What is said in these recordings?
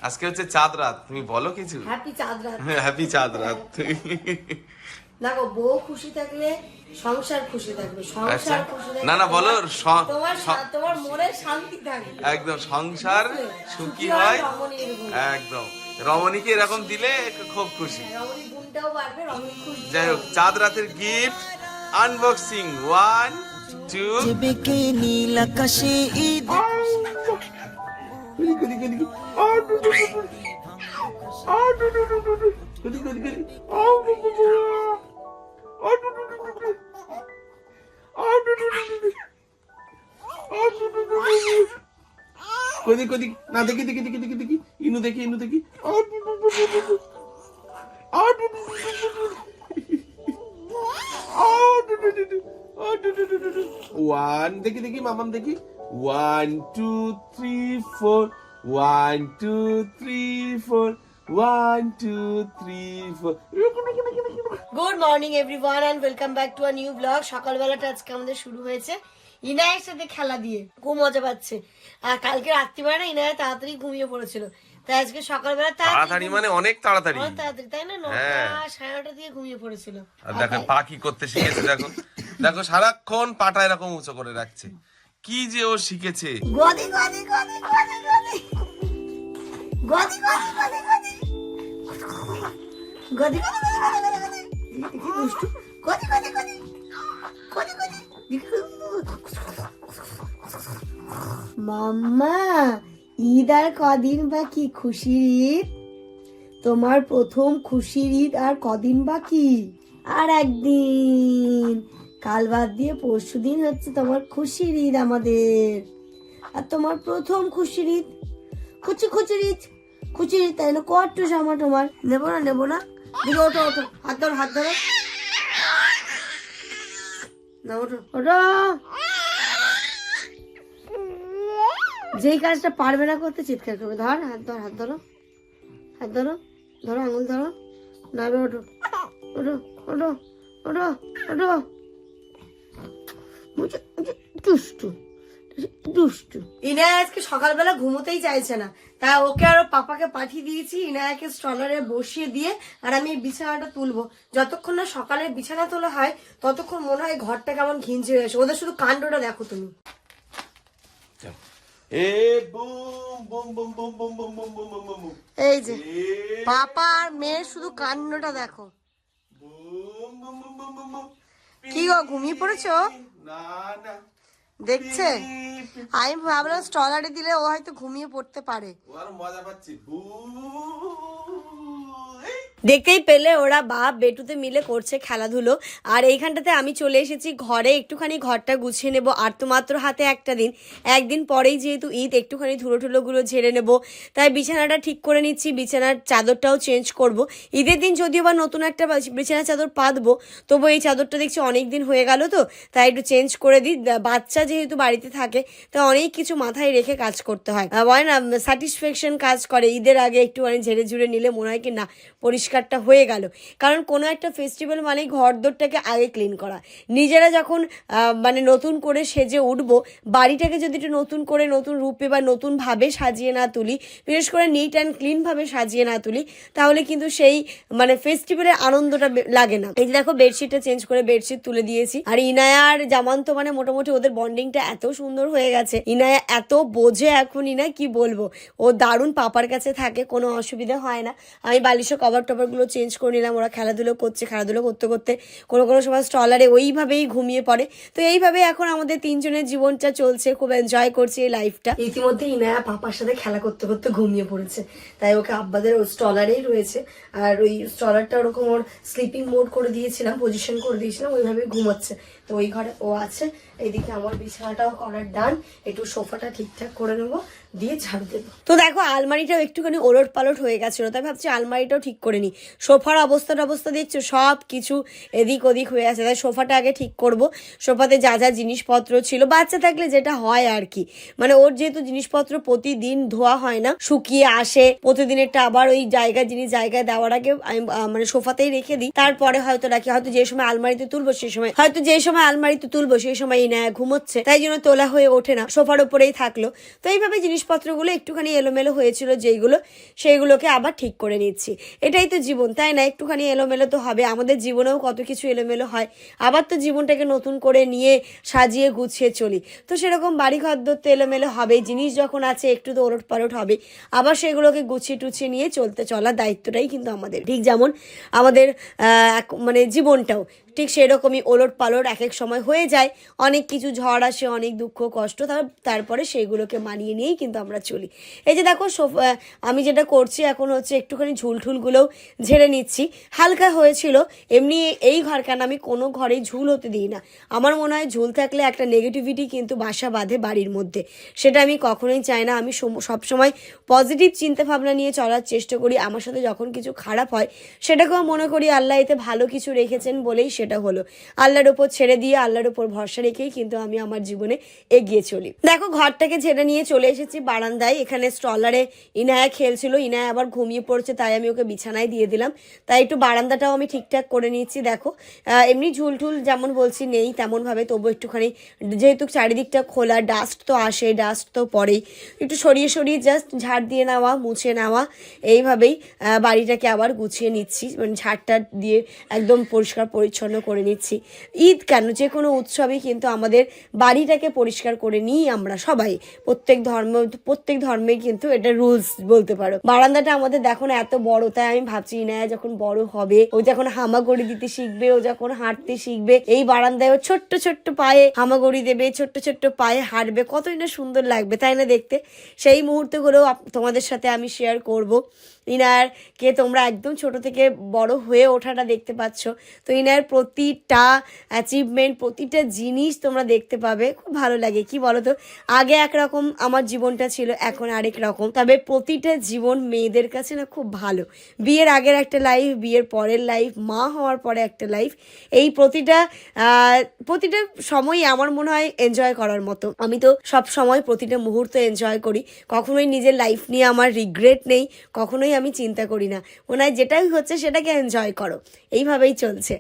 আজকে হচ্ছে চাঁদ রাত, তুমি বলো কিছু। হ্যাপি চাঁদ রাত। হ্যাপি চাঁদ রাত। দেখো, বউ খুশি থাকলে সংসার খুশি থাকবে, সংসার খুশি থাকলে না না বলো, তোমার মনে শান্তি থাকবে, একদম সংসার সুখী হয়। একদম রমণীকে এরকম দিলে খুব খুশি, রমণী গুণটাও বাড়বে, রমণী খুশি। যাই হোক, চাঁদ রাতের গিফট আনবক্সিং 1 2 নীল আকাশে ঈদ না দেখি দেখি দেখি দেখি দেখি ইনু দেখি ইনু দেখি ওয়ান দেখি দেখি মামাম দেখি 1 2 3 4 1 2 3 4 1 2 3 4 good morning everyone and welcome back to a new blog. সকালবেলাটা আজকে আমাদের শুরু হয়েছে ইনায়ের সাথে খেলা দিয়ে, খুব মজা পাচ্ছে। আর কালকে রাত্রিবেলা না ইনায় তাড়াতাড়ি ঘুমিয়ে পড়েছিল, তাই আজকে সকালবেলা তাড়াতাড়ি মানে অনেক তাড়াতাড়ি, অনেক তাড়াতাড়ি, তাই না? 9টা 9:30 দিয়ে ঘুমিয়ে পড়েছিল। আর দেখো পা কি করতে শিখেছে, দেখো দেখো সারাক্ষণ পাটা এরকম উঁচু করে রাখছে, কি যে ও শিখেছে। গদি গদি গদি গদি গদি গদি গদি গদি গদি গদি গদি কি দুষ্টু, গদি গদি গদি গদি গদি। মাম্মা, ঈদ আর কদিন বাকি? খুশির ঈদ, তোমার প্রথম খুশির ঈদ আর কদিন বাকি? আর একদিন, কাল বাদ দিয়ে পরশুদিন হচ্ছে তোমার খুশির ঈদ আমাদের। আর তোমার প্রথম খুশির ঈদ, খুচির ঈদ, খুচির ঈদ, তাই না? কত জামা তোমার, নেবো না নেবো না? দিকে ওঠো ওঠো, হাত ধরো হাত ধরো, না ওঠো ওঠো। যেই কাজটা পারবে না করতে চিৎকার করবে। ধর হাত ধর, হাত ধরো, হাত ধরো, ধরো আঙুল ধরো, না ওঠো ওঠো ওঠো ওঠো ওঠো। দুষ্টু দুষ্টু। ইনায়া আজকে সকালবেলা ঘুমোতেই চাইছে না, তাই ওকে আরো পাপাকে পাঠিয়ে দিয়েছি ইনায়াকে স্ট্রলারে বসিয়ে দিয়ে, আর আমি বিছানাটা তুলবো। যতক্ষণ না সকালে বিছানা তোলা হয় ততক্ষণ মনে হয় ঘরটা কেমন ঘিঞ্চে হয়ে আসে। ওদের শুধু কাণ্ডটা দেখো তুমি। এই যে পাপা আর মেয়ের শুধু কাণ্ডটা দেখো। কি গো, ঘুমিয়ে পড়েছো? না না, দেখছে, আমি ভাবলাম স্ট্রলারে দিলে ও হয়তো ঘুমিয়ে পড়তে পারে। ও আর মজা পাচ্ছি। দেখতেই পেলে ওরা বাপ বেটুতে মিলে করছে খেলাধুলো, আর এইখানটাতে আমি চলে এসেছি ঘরে, একটুখানি ঘরটা গুছিয়ে নেব। আর তো মাত্র হাতে একটা দিন, একদিন পরেই যেহেতু ঈদ, একটুখানি ধুলোগুলো ঝেড়ে নেব, তাই বিছানাটা ঠিক করে নিচ্ছি। বিছানার চাদরটাও চেঞ্জ করব। ঈদের দিন যদিও বা নতুন একটা বিছানার চাদর পাতবো, তবু এই চাদরটা দেখছি অনেক দিন হয়ে গেল, তো তাই একটু চেঞ্জ করে দিই। বাচ্চা যেহেতু বাড়িতে থাকে, তাই অনেক কিছু মাথায় রেখে কাজ করতে হয়, বলে না স্যাটিসফ্যাকশন কাজ করে। ঈদের আগে একটুখানি ঝেড়ে ঝুড়ে নিলে মনে হয় কি না পরিষ্কারটা হয়ে গেল। কারণ কোনো একটা ফেস্টিভ্যাল মানে ঘরদোরটাকে আগে ক্লিন করা। নিজেরা যখন মানে নতুন করে সেজে উঠবো, বাড়িটাকে যদি একটু নতুন করে নতুন রূপে বা নতুনভাবে সাজিয়ে না তুলি, বিশেষ করে নিট অ্যান্ড ক্লিনভাবে সাজিয়ে না তুলি, তাহলে কিন্তু সেই মানে ফেস্টিভ্যালের আনন্দটা লাগে না। এই যে দেখো বেডশিটটা চেঞ্জ করে বেডশিট তুলে দিয়েছি। আর ইনায়া আর জামান্ত মানে মোটামুটি ওদের বন্ডিংটা এত সুন্দর হয়ে গেছে। ইনায়া এত বোঝে এখন, ইনা কি বলবো, ও দারুণ পাপার কাছে থাকে, কোনো অসুবিধা হয় না। আমি বালিশের কভার টভারগুলো চেঞ্জ করে নিলাম। ওরা খেলাধুলো করছে, খেলাধুলো করতে করতে কোনো কোনো সময় স্ট্রলারে ওইভাবেই ঘুমিয়ে পড়ে। তো এইভাবে এখন আমাদের তিনজনের জীবনটা চলছে, খুব এনজয় করছে এই লাইফটা। ইতিমধ্যে ইনায়া পাপার সাথে খেলা করতে করতে ঘুমিয়ে পড়েছে, তাই ওকে আব্বাদের স্ট্রলারেই রয়েছে। আর ওই স্ট্রলারটা ওরকম ওর স্লিপিং মোড করে দিয়েছিলাম, পজিশন করে দিয়েছিলাম, ওইভাবে ঘুমাচ্ছে। তো ওই ঘরে ও আছে। এইদিকে আমার বিছানাটাও করার ডান, একটু সোফাটা ঠিকঠাক করে নেবো, দিয়ে ঝাড়ু দেবো। তো দেখো আলমারিটাও একটুখানি ওলট পালট হয়ে গেছিলো, তাই ভাবছি আলমারিটাও ঠিক করে নিই। সোফার অবস্থা দেখছো, সব কিছু এদিক ওদিক হয়ে আছে, তাই সোফাটা আগে ঠিক করব। সোফাতে যা যা জিনিসপত্র ছিল, বাচ্চা থাকলে যেটা হয় আর কি, মানে ওর যেহেতু জিনিসপত্র প্রতিদিন ধোয়া হয় না, শুকিয়ে আসে, প্রতিদিনেরটা আবার ওই জিনিস জায়গায় দেওয়ার আগে আমি মানে সোফাতেই রেখে দিই, তারপরে হয়তো রাখি। হয়তো যে সময় আলমারিতে তুলবো, সেই সময় হয়তো যে সময় সময় আলমারিতে তুলবো সেই সময় ইনায়া ঘুমোচ্ছে, তাই জন্য তোলা হয়ে ওঠে না, সোফার উপরেই থাকলো। তো এইভাবে জিনিসপত্রগুলো একটুখানি এলোমেলো হয়েছিল যেইগুলো, সেইগুলোকে আবার ঠিক করে নিচ্ছি। এটাই তো জীবন, তাই না? একটুখানি এলোমেলো তো হবে, আমাদের জীবনেও কত কিছু এলোমেলো হয়। আবার তো জীবনটাকে নতুন করে নিয়ে সাজিয়ে গুছিয়ে চলি, তো সেরকম বাড়ি ঘর তো এলোমেলো হবে, জিনিস যখন আছে একটু তো ওলট পালট হবে, আবার সেগুলোকে গুছিয়ে টুছিয়ে নিয়ে চলার দায়িত্বটাই কিন্তু আমাদের। ঠিক যেমন আমাদের মানে জীবনটাও ঠিক সেরকমই ওলট পালট এক এক সময় হয়ে যায়, অনেক কিছু ঝড় আসে, অনেক দুঃখ কষ্ট, তারপরে সেইগুলোকে মানিয়ে নিয়েই কিন্তু আমরা চলি। এই যে দেখো আমি যেটা করছি এখন হচ্ছে একটুখানি ঝুলঠুলগুলোও ঝেড়ে নিচ্ছি। হালকা হয়েছিল, এমনি এই ঘর কেন আমি কোনো ঘরেই ঝুল হতে দিই না। আমার মনে হয় ঝুল থাকলে একটা নেগেটিভিটি কিন্তু বাসা বাঁধে বাড়ির মধ্যে, সেটা আমি কখনোই চাই না। আমি সবসময় পজিটিভ চিন্তা ভাবনা নিয়ে চলার চেষ্টা করি। আমার সাথে যখন কিছু খারাপ হয় সেটাকেও মনে করি আল্লাহ এতে ভালো কিছু রেখেছেন বলেই সেটা হলো। আল্লাহর উপর ছেড়ে দিয়ে আল্লাহর উপর ভরসা রেখেই কিন্তু আমি আমার জীবনে এগিয়ে চলি। দেখো ঘরটাকে ঝেড়ে নিয়ে চলে এসেছি বারান্দায়। এখানে স্ট্রলারে ইনায়া খেলছিল, ইনায়া আবার ঘুমিয়ে পড়ছে, তাই আমি ওকে বিছানায় দিয়ে দিলাম। তাই একটু বারান্দাটাও আমি ঠিকঠাক করে নিচ্ছি। দেখো এমনি ঝুলঠুল যেমন বলছি নেই তেমনভাবে, তবু একটুখানি যেহেতু চারিদিকটা খোলা, ডাস্ট তো আসে, ডাস্ট তো পড়েই, একটু সরিয়ে সরিয়ে জাস্ট ঝাড় দিয়ে নেওয়া, মুছে নেওয়া, এইভাবেই বাড়িটাকে আবার গুছিয়ে নিচ্ছি। মানে ঝাড়টা দিয়ে একদম পরিষ্কার পরিচ্ছন্ন করে নিচ্ছি। ঈদ কেন, যে কোনো উৎসবই কিন্তু আমাদের বাড়িটাকে পরিষ্কার করে নিই আমরা সবাই, প্রত্যেক ধর্মে কিন্তু এটা রুলস বলতে পারো। বারান্দাটা আমাদের দেখো না এত বড়, তাই আমি ভাবছি না যখন বড় হবে, ও যখন হামাগুড়ি দিতে শিখবে, ও যখন হাঁটতে শিখবে, এই বারান্দায় ও ছোট্ট ছোট্ট পায়ে হামাগুড়ি দেবে, ছোট্ট ছোট্ট পায়ে হাঁটবে, কতই না সুন্দর লাগবে, তাই না দেখতে? সেই মুহূর্তগুলো তোমাদের সাথে আমি শেয়ার করব। ইনারকে তোমরা একদম ছোট থেকে বড় হয়ে ওঠাটা দেখতে পাচ্ছ, তো ইনার প্রতিটা অ্যাচিভমেন্ট, প্রতিটা জিনিস তোমরা দেখতে পাবে। খুব ভালো লাগে, কি বলো তো? আগে একরকম আমার জীবনটা ছিল, এখন আরেক রকম, তবে প্রতিটা জীবন মেয়েদের কাছে না খুব ভালো। বিয়ের আগের একটা লাইফ, বিয়ের পরের লাইফ, মা হওয়ার পরে একটা লাইফ, এই প্রতিটা সময়ই আমার মনে হয় এনজয় করার মতো। আমি তো সব সময় প্রতিটা মুহূর্ত এনজয় করি, কখনোই নিজের লাইফ নিয়ে আমার রিগ্রেট নেই, কখনোই আমি চিন্তা করি না। মনে হয় যেটাই হচ্ছে সেটাকে এনজয় করো, এইভাবেই চলছে।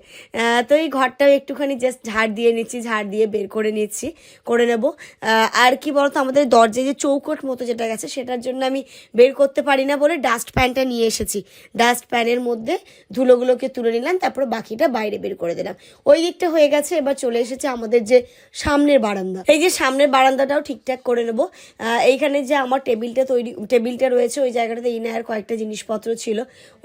তো এই ঘরটাও একটুখানি জাস্ট ঝাড় দিয়ে নিচ্ছি, ঝাড় দিয়ে বের করে নেব। আর কি বলতো, আমাদের দরজায় যে চৌকট মতো যেটা গেছে, সেটার জন্য আমি বের করতে পারি না বলে ডাস্ট প্যানটা নিয়ে এসেছি। ডাস্ট প্যানের মধ্যে ধুলোগুলোকে তুলে নিলাম, তারপরে বাকিটা বাইরে বের করে দিলাম। ওই দিকটা হয়ে গেছে, এবার চলে এসেছে আমাদের যে সামনের বারান্দা। এই যে সামনের বারান্দাটাও ঠিকঠাক করে নেব। এইখানে যে আমার টেবিলটা রয়েছে, ওই জায়গাটাতে ইনায়ার কয়েকটা জিনিসপত্র ছিল,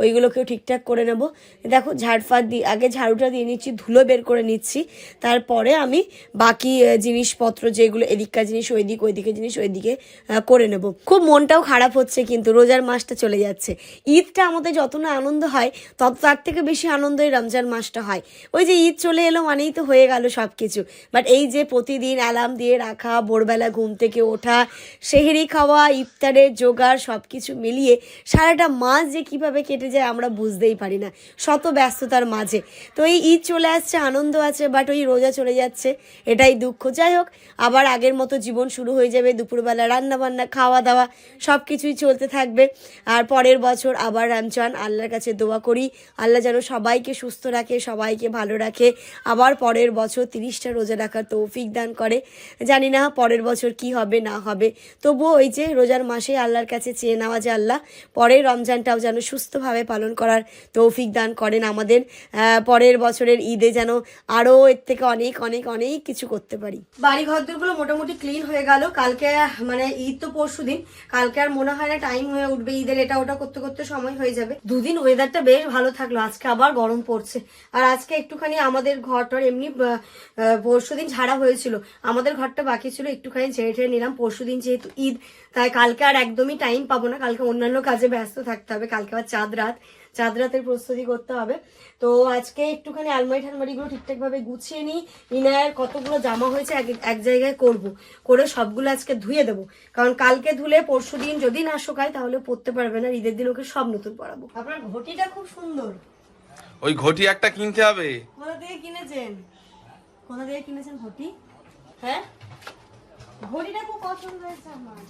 ওইগুলোকেও ঠিকঠাক করে নেব। দেখো ঝাড়ফাড় দিয়ে আগে ঝাড়ুটা দিয়ে নিচ্ছি, ধুলো বের করে নিচ্ছি, তারপরে আমি বাকি জিনিসপত্র যেগুলো এদিককার জিনিস ওইদিকে জিনিস ওইদিকে করে নেব। খুব মনটাও খারাপ হচ্ছে, কিন্তু রোজার মাসটা চলে যাচ্ছে। ঈদটা আমাদের যত না আনন্দ হয়, তত তার থেকে বেশি আনন্দ এই রমজান মাসটা হয়। ওই যে ঈদ চলে এলো মানেই তো হয়ে গেল সব কিছু, বাট এই যে প্রতিদিন অ্যালার্ম দিয়ে রাখা, ভোরবেলা ঘুম থেকে ওঠা, সেহরি খাওয়া, ইফতারের জোগাড়, সব কিছু মিলিয়ে সারাটা মাস যে কিভাবে কেটে যায় আমরা বুঝতেই পারি না, শত ব্যস্ততার মাঝে। তো এই ঈদ চলে আসছে, আনন্দ আছে, বাট ওই রোজা চলে যাচ্ছে, এটাই দুঃখ। যাই হোক, আবার আগের মতো জীবন শুরু হয়ে যাবে, দুপুরবেলা রান্না বান্না, খাওয়া দাওয়া সব কিছুই চলতে থাকবে। আর পরের বছর আবার রমজান, আল্লাহর কাছে দোয়া করি আল্লাহ যেন সবাইকে সুস্থ রাখে, সবাইকে ভালো রাখে, আবার পরের বছর 30টা রোজা রাখার তৌফিক দান করে। জানি না পরের বছর কি হবে না হবে, তবুও ওই যে রোজার মাসে আল্লাহর কাছে চেয়ে নেওয়া যে আল্লাহ পরের রমজানটাও যেন সুস্থভাবে পালন করার তৌফিক দান করেন আমাদের, পরের বছরের ঈদে যেন আরও এর থেকে অনেক অনেক অনেক কিছু করতে পারি। বাড়ি ঘরদোরগুলো মোটামুটি ক্লিন হয়ে গেল। কালকে মানে ঈদ তো পরশু দিন, কালকে আর মনে হয় না টাইম হয়ে উঠবে, ঈদের এটা ওটা করতে করতে সময় হয়ে যাবে। দুদিন ওয়েদারটা বেশ ভালো থাকলো, আজকে আবার গরম পড়ছে। আর আজকে একটুখানি আমাদের ঘরটার এমনি পরশু দিন ঝাড়া হয়েছিল, আমাদের ঘরটা বাকি ছিল, একটুখানি ঝেড়ে নিলাম। পরশু দিন যেহেতু ঈদ, তাই কালকে আর একদমই টাইম পাবো না, কালকে অন্যান্য কাজে ব্যস্ত থাকতে হবে, কালকে আবার চাঁদ রাতের প্রস্তুতি করতে হবে। তো আজকে একটুখানি আলমারিগুলো ঠিকঠাক ভাবে গুছিয়ে নিই। ইনায়ার কতগুলো জামা হয়েছে এক জায়গায় করে সবগুলো আজকে ধুয়ে দেবো, কারণ কালকে ধুলে পরশু দিন যদি না শুকায় তাহলে পরতে পারবে না, ঈদের দিন ওকে সব নতুন পরাবো। আপনার ঘটিটা খুব সুন্দর, ওই ঘটি একটা কিনতে হবে। কোথা থেকে কিনেছেন ঘটি? হ্যাঁ, ঘটিটা খুব পছন্দ হয়েছে আমার।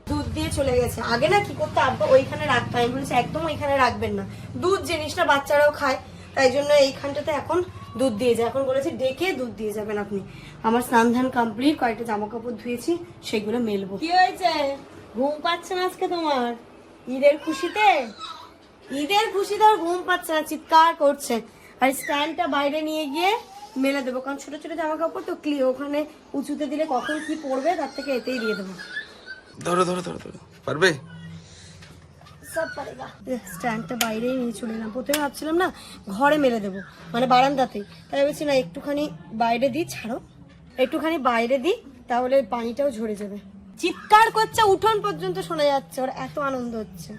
দুধ দিয়ে চলে গেছে। আগে না কি করতে, আব্বা ওইখানে রাখতে, আমি বলেছি একদম ওইখানে রাখবেন না, দুধ জিনিসটা বাচ্চারাও খায়, তাই জন্য এইখানটাতে এখন দুধ দিয়ে যায়। এখন বলেছে ডেকে দুধ দিয়ে যাবেন আপনি। আমার স্নান ধান কমপ্লিট, কয়েকটা জামা কাপড় ধুয়েছি, সেগুলো মেলবো। কি হয়েছে, ঘুম পাচ্ছে না আজকে তোমার? ঈদের খুশিতে, ঈদের খুশিতে আর ঘুম পাচ্ছে না, চিৎকার করছে। আর স্ট্যান্ডটা বাইরে নিয়ে গিয়ে মেলে দেবো, কারণ ছোট ছোট জামা কাপড় তো ওখানে উঁচুতে দিলে কখন কি পড়বে তার থেকে এতেই দিয়ে দেবো। ধরো ধরো ধরো ধরো, পারবে? সব পারেগা। স্ট্যান্ডটা বাইরেই নিয়ে চলে এলাম। প্রথমে ভাবছিলাম না ঘরে মেলে দেবো, মানে বারান্দাতেই, তাই ভেবেছি না একটুখানি বাইরে দিই, ছাড়ো একটুখানি বাইরে দিই, তাহলে পানিটাও ঝরে যাবে। চিৎকার করছে, উঠোন পর্যন্ত শোনা যাচ্ছে, ওর এত আনন্দ হচ্ছে।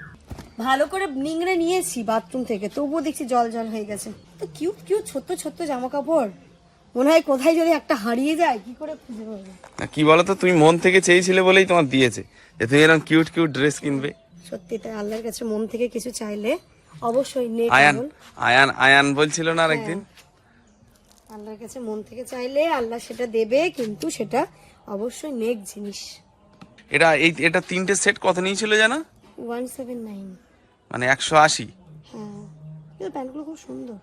ভালো করে নিংড়ে নিয়েছি বাথরুম থেকে, তবুও দেখছি জল জল হয়ে গেছে। তো কিউট কিউট ছোট্ট ছোট্ট জামা কাপড়, মনে হয় কোথায় যদি একটা হারিয়ে যায় কি করে খুঁজে পাবো। কি বলতো, তুমি মন থেকে চেয়েছিলে বলেই তোমার দিয়েছে, যে তুমি এরকম কিউট কিউট ড্রেস কিনবে। সত্যি তাই, আল্লাহর কাছে মন থেকে কিছু চাইলে অবশ্যই আয়ান আয়ান আয়ান বলছিল না আরেকদিন, আল্লাহর কাছে মন থেকে চাইলে আল্লাহ সেটা দেবে, কিন্তু সেটা অবশ্যই নেক জিনিস। এটা তিনটে সেট কত নিয়েছিল জানো? 179। মানে 180। হ্যাঁ, কিন্তু প্যান্টগুলো খুব সুন্দর।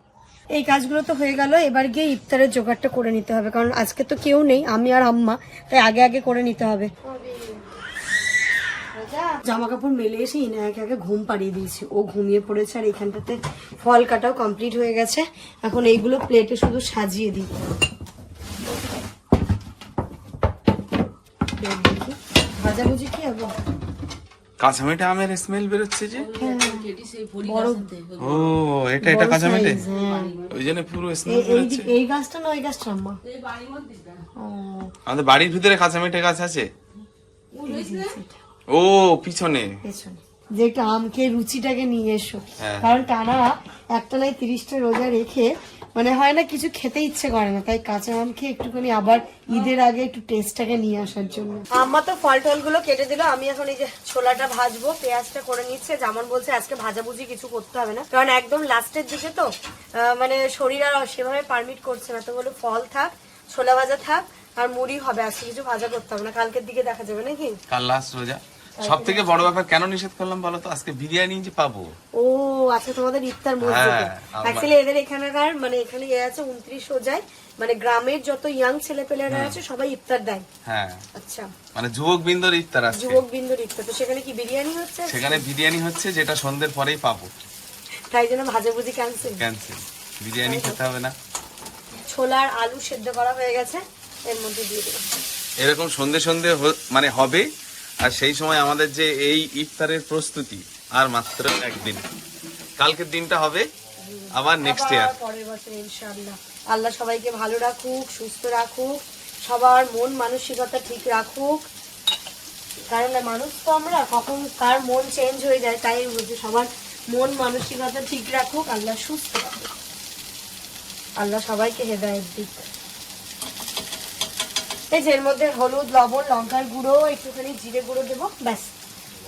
এই কাজগুলো তো হয়ে গেল, এবার গিয়ে ইফতারের জোগাড়টা করে নিতে হবে, কারণ আজকে তো কেউ নেই, আমি আর আম্মা, তাই আগে আগে করে নিতে হবে। জামা কাপড় মেলে এসে ইনায়াকে আগে ঘুম পাড়িয়ে দিয়েছি, ও ঘুমিয়ে পড়েছে। আর এখানটাতে ফল কাটাও কমপ্লিট হয়ে গেছে, এখন এইগুলো প্লেটে শুধু সাজিয়ে দিই। দেখি ভাজাভুজি কি হবে। কাঁচামেটে আমের স্মেল বেরোচ্ছে যে। বড় ও এটা কাঁচামেটে, হ্যাঁ। ওই জন্য পুরো স্মেল বেরোচ্ছে। এই গাছটা না ওই গাছটা আম্মা? আমাদের বাড়ির ভিতরে কাঁচামেটে গাছ আছে। ও পিছনে যেটা আম খেয়ে রুচিটাকে নিয়ে এসো, হ্যাঁ। কারণ টানা একটা নাই 30টা রোজা রেখে মানে হয় না কিছু খেতে ইচ্ছে করে না, তাই কাঁচা আম খেয়ে একটুখানি আবার ঈদের আগে একটু টেস্টটাকে নিয়ে আসার জন্য। আম্মা তো ফল টল গুলো কেটে দিল, আমি এখন এই যে ছোলাটা ভাজবো, পেঁয়াজটা করে নিচ্ছে। যেমন বলছে আজকে ভাজাভুজি কিছু করতে হবে না, কারণ একদম লাস্টের দিকে তো মানে শরীর আর সেভাবে পারমিট করছে না, তো বলো ফল থাক, ছোলা ভাজা থাক, আর মুড়ি হবে, আজকে কিছু ভাজা করতে হবে না, কালকের দিকে দেখা যাবে নাকি। কাল লাস্ট রোজা। সব থেকে বড় ব্যাপার কেন নিষেধ করলাম বলো তো, আজকে বিরিয়ানি যে পাবো। ও আচ্ছা, তোমাদের ইফতার মসজিদে। অ্যাকচুয়ালি এদের এখানকার মানে এখানে ইয়ে আছে 29 রোজায়, মানে গ্রামের যত ইয়াং ছেলেপেলেরা আছে সবাই ইফতার দেয়। হ্যাঁ আচ্ছা, মানে যুবক বিন্দুর ইফতার আছে, যুবক বিন্দুর ইফতার। তো সেখানে কি বিরিয়ানি হচ্ছে? সেখানে বিরিয়ানি হচ্ছে, যেটা সন্ধ্যের পরেই পাবো, তাই জন্য ভাজাভুজি ক্যান্সেল। বিরিয়ানি খেতে হবে না। ছোলার আলু সেদ্ধ করা হয়ে গেছে, এর মধ্যে দিয়ে দেবো। এরকম সন্ধে সন্ধে মানে হবে, আর সেই সময় আমাদের যে এই ইফতারের প্রস্তুতি আর মাত্র একদিন, কালকের দিনটা হবে আবার নেক্সট ইয়ার, পরের বছর ইনশাআল্লাহ। আল্লাহ সবাইকে ভালো রাখুক, সুস্থ রাখুক, সবার মন মানসিকতা ঠিক রাখুক, কারণ মানুষ তো আমরা, কখন কার মন চেঞ্জ হয়ে যায়, তাই বলছি সবার মন মানসিকতা ঠিক রাখুক, আল্লাহ সুস্থ রাখুক, আল্লাহ সবাইকে হেদায়েত দিক। এই যে এর মধ্যে হলুদ, লবণ, লঙ্কার গুঁড়ো, একটুখানি জিরে গুঁড়ো দেবো, ব্যাস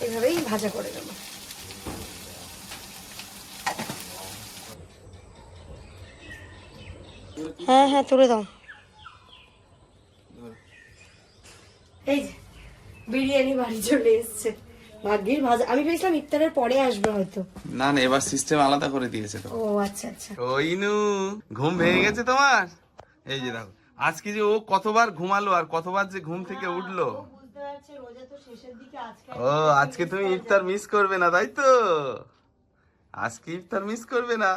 এইভাবেই ভাজা করে দেবো। হ্যাঁ হ্যাঁ তুলে দাও। এই যে বিরিয়ানি বাড়ি চলে এসছে, ভাগ্যের ভাজা। আমি ভেবেছিলাম ইফতারের পরে আসবে হয়তো। না না, এবার সিস্টেম আলাদা করে দিয়েছে তো। ও আচ্ছা আচ্ছা। ওইনু ঘুম ভেঙে গেছে তোমার? এই যে দেখো, আজকে যে ও কতবার ঘুমালো আর কতবার যে ঘুম থেকে উঠলো। ও আজকে তুমি ইফতার মিস করবে না, তাই তো? আজকে ইফতার মিস করবে না,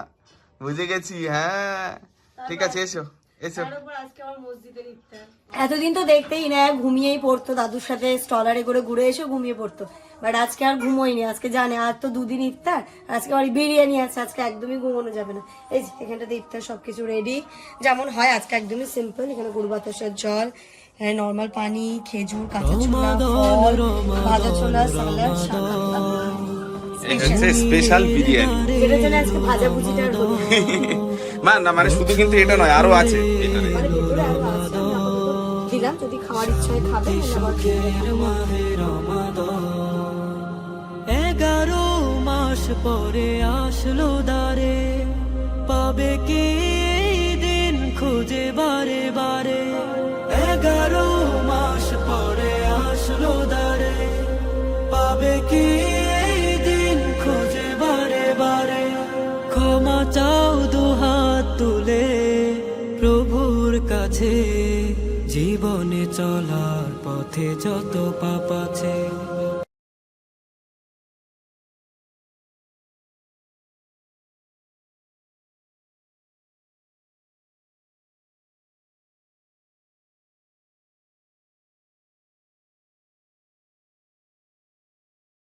বুঝে গেছি। হ্যাঁ ঠিক আছে, এসো এসো। এতদিন তো দেখতেই না, ঘুমিয়েই পড়তো, দাদুর সাথে স্টলারে করে ঘুরে এসে ঘুমিয়ে পড়তো, বাট আজকে আর ঘুমোয়নি। আজকে জানে আর তো দুদিন ইফতার, আজকে আর বিরিয়ানি আছে, আজকে একদমই ঘুমানো যাবে না। এই যে এখানটাতে ইফতার সবকিছু রেডি যেমন হয়, আজকে একদমই সিম্পল। এখানে গুড় বাতাসার জল, নর্মাল পানি, খেজুর, কাঁচা ছোলা, ফল, ভাজা ছোলা, সালাদ, এই হচ্ছে স্পেশাল বিরিয়ানি, যেটার জন্য আজকে ভাজাভুজিটা আর হলো না মানে শুধু কিন্তু এটা নয়, আরো আছে এটারে। মানে ভেতরে আরো আছে, আমি আপাতত দিলাম, যদি খাওয়ার ইচ্ছা হয় খাবে, আবার 11 মাস পরে আসলো দারে, পাবে কি দিন খুঁজে বারে বারে। 11 মাস পরে আসলো দারে, পাবে কি দিন খুঁজে বারে বারে। ক্ষমা চাও দুহাত তুলে, তোর কাছে, জীবনে চলার পথে যত পাপ আছে।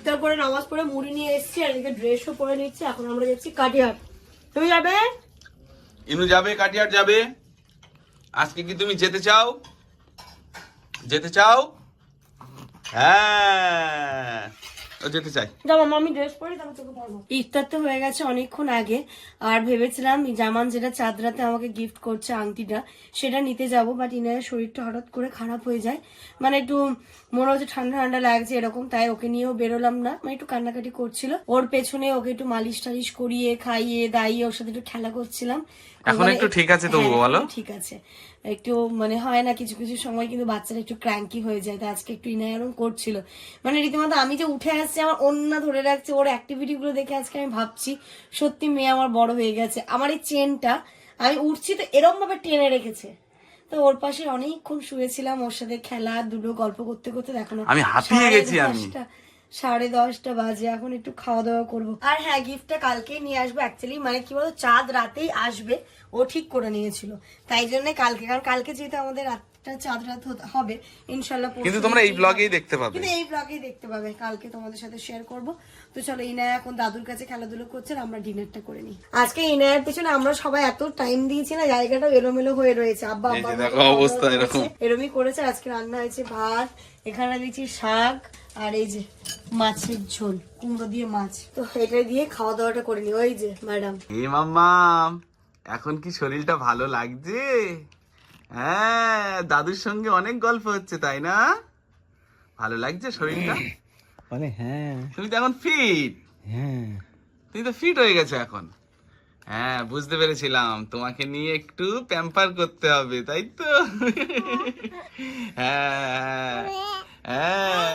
তারপরে নামাজ পড়ে মুড়ি নিয়ে এসেছি আর এদিকে ড্রেসও পরে নিচ্ছি। এখন আমরা যাচ্ছি কাটিহাট। তুমি যাবে? ইনু যাবে, কাটিহাট যাবে। আজকে কি তুমি যেতে চাও? যেতে চাও? হ্যাঁ, ও যেতে চাই। যাও মামা, আমি ড্রেস পরে তারপর তোকে পরবো। ইফতার তো হয়ে গেছে অনেকক্ষণ আগে, আর ভেবেছিলাম জামান যেটা চাঁদ রাতে আমাকে গিফট করছে আংটিটা, সেটা নিতে যাব, বাট ইনারের শরীরটা হঠাৎ করে খারাপ হয়ে যায়, মানে একটু মনে হচ্ছে ঠান্ডা ঠান্ডা লাগছে এরকম, তাই ওকে নিয়েও বেরোলাম না, মানে একটু কান্নাকাটি করছিল। ওর পেছনে ওকে একটু মালিশ টালিশ করিয়ে খাইয়ে দাইয়ে ওর সাথে একটু খেলা করছিলাম। এখন একটু ঠিক আছে তো? হ্যাঁ, বলো। ঠিক আছে একটু, মানে হয় না কিছু কিছু সময় কিন্তু বাচ্চারা একটু ক্র্যাঙ্কি হয়ে যায়, তাই আজকে একটু ইনায় এরকম করছিল, মানে রীতিমতো আমি যে উঠে আসছি আমার অন্য ধরে রাখছে, ওর অ্যাক্টিভিটি গুলো দেখে আজকে আমি ভাবছি সত্যি মেয়ে আমার বড় হয়ে গেছে। আমার এই চেনটা আমি উঠছি তো এরকম ভাবে টেনে রেখেছে, তো ওর পাশে অনেকক্ষণ শুয়েছিলাম, ওর সাথে খেলা দুটো গল্প করতে করতে দেখো না আমি হাঁপিয়ে গেছি। আমি 10:30 বাজে, এখন একটু খাওয়া দাওয়া করবো। আর হ্যাঁ, গিফটটা কালকেই নিয়ে আসবো অ্যাকচুয়ালি, মানে কি বলতো চাঁদ রাতেই আসবে, ও ঠিক করে নিয়েছিল, তাই জন্য কালকে, কারণ কালকে যেহেতু আমাদের রাতটা চাঁদ রাত হবে ইনশাল্লাহ, কিন্তু তোমরা এই ব্লগেই দেখতে পাবে, কিন্তু এই ব্লগেই দেখতে পাবে, কালকে তোমাদের সাথে শেয়ার করব। তো চলো, ইনায়া এখন দাদুর কাছে খেলাধুলো করছে, আমরা ডিনারটা করে নিই। আজকে ইনায়ার পেছনে আমরা সবাই এত টাইম দিয়েছি না, জায়গাটা এলোমেলো হয়ে রয়েছে। আব্বা অবস্থা এরকম এরমই করেছে। আজকে রান্না হয়েছে ভাত, এখানে দিয়েছি শাক, আর এই যে মাছের ঝোল, কুমড়ো দিয়ে মাছ। তো এটা দিয়ে খাওয়া দাওয়াটা করে নি। ওই যে ম্যাডাম। এ মাম্মা, এখন কি শরীরটা ভালো লাগছে? হ্যাঁ, দাদুর সঙ্গে অনেক গল্প হচ্ছে তাই না? ভালো লাগছে শরীরটা? বলে হ্যাঁ। তুমি তো এখন ফিট। হ্যাঁ, তুমি তো ফিট হয়ে গেছো এখন। হ্যাঁ, বুঝতে পেরেছিলাম তোমাকে নিয়ে একটু প্যাম্পার করতে হবে, তাই তো? হ্যাঁ হ্যাঁ,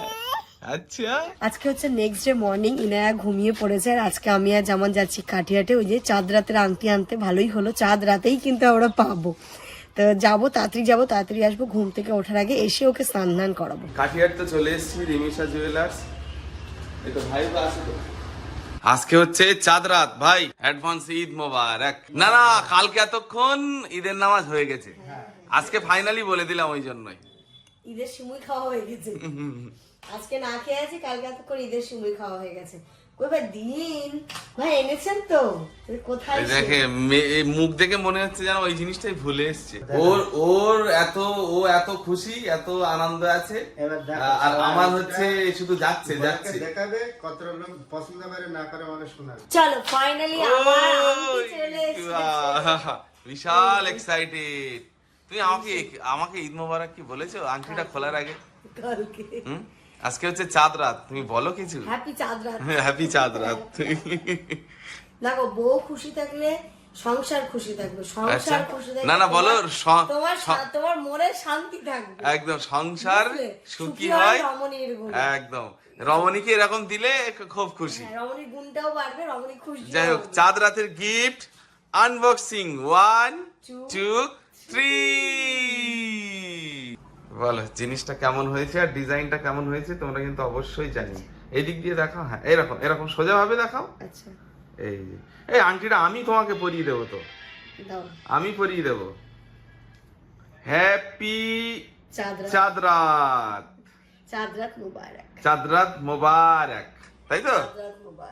আচ্ছা। আজকে হচ্ছে নেক্সট ডে মর্নিং, ইনায়া ঘুমিয়ে পড়েছে, আর আজকে আমি আর জামান যাচ্ছি কাঠিয়াটে, ওই যে চাঁদ রাতের আংটি আনতে। ভালোই হলো, চাঁদ রাতেই কিন্তু আমরা পাবো, তো যাবো, তাড়াতাড়ি আসবো, ঘুম থেকে ওঠার আগে এসে ওকে স্নান ধান করাবো। কাঠিয়াট তো চলে এসেছি, রিমিশা জুয়েলার্স। এই তো ভাই তো আছে তো। আজকে হচ্ছে চাঁদ রাত ভাই, অ্যাডভান্স ঈদ মোবারক। না না, কালকে এতক্ষণ ঈদের নামাজ হয়ে গেছে, আজকে ফাইনালি বলে দিলাম, ওই জন্যই ঈদের সিমুই খাওয়া হয়ে গেছে। আজকে না খেয়ে আছি, কালকে এতক্ষণ ঈদের সিমুই খাওয়া হয়ে গেছে। কই ভাই দিন ভাই এনেছেন তো? কোথায় দেখে মুখ দেখে মনে হচ্ছে যেন ওই জিনিসটাই ভুলে এসছে। ও এত খুশি, এত আনন্দ আছে, আর আমার হচ্ছে শুধু যাচ্ছে দেখাবে কত লোক পছন্দ করে না করে মানে শোনাবে। চলো ফাইনালি আমার আংটি চলে এসেছে। বিশাল এক্সাইটেড। তুমি আমাকে ঈদ মোবারক কি বলেছো আংটিটা খোলার আগে? কালকে আজকে হচ্ছে চাঁদ রাত, তুমি বলো কিছু। হ্যাপি চাঁদ রাত। হ্যাপি চাঁদ রাত। দেখো, বউ খুশি থাকলে সংসার খুশি থাকবে, সংসার খুশি থাকলে না বলো, তোমার মনে শান্তি থাকবে, একদম সংসার সুখী হয় রমণীর গুণ। একদম, রমণীকে এরকম দিলে খুব খুশি, রমণীর গুণটাও বাড়বে, রমণী খুশি। যাই হোক, চাঁদ রাতের গিফট আনবক্সিং 1 2 3। বলো জিনিসটা কেমন হয়েছে আর ডিজাইনটা কেমন হয়েছে, তোমরা কিন্তু অবশ্যই জানি। এই দিক দিয়ে দেখাও, হ্যাঁ এরকম সোজা ভাবে দেখাও। আচ্ছা, এই আংটিটা আমি তোমাকে পরিয়ে দেবো, তো দাও, আমি পরিয়ে দেবো। হ্যাপি চাঁদ রাত। চাঁদ রাত, চাঁদ রাত মুবারক, চাঁদ রাত মোবারক, তাই তো?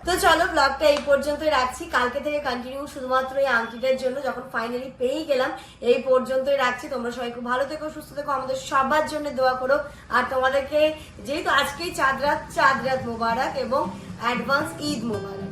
তো চলো ব্লগটা এই পর্যন্তই রাখছি, কালকে থেকে কন্টিনিউ শুধুমাত্র এই আংটিটার জন্য, যখন ফাইনালি পেয়ে গেলাম এই পর্যন্তই রাখছি। তোমরা সবাই খুব ভালো থেকো, সুস্থ থেকো, আমাদের সবার জন্য দোয়া করো, আর তোমাদেরকে যেহেতু আজকেই চাঁদ রাত মোবারক এবং অ্যাডভান্স ঈদ মোবারক।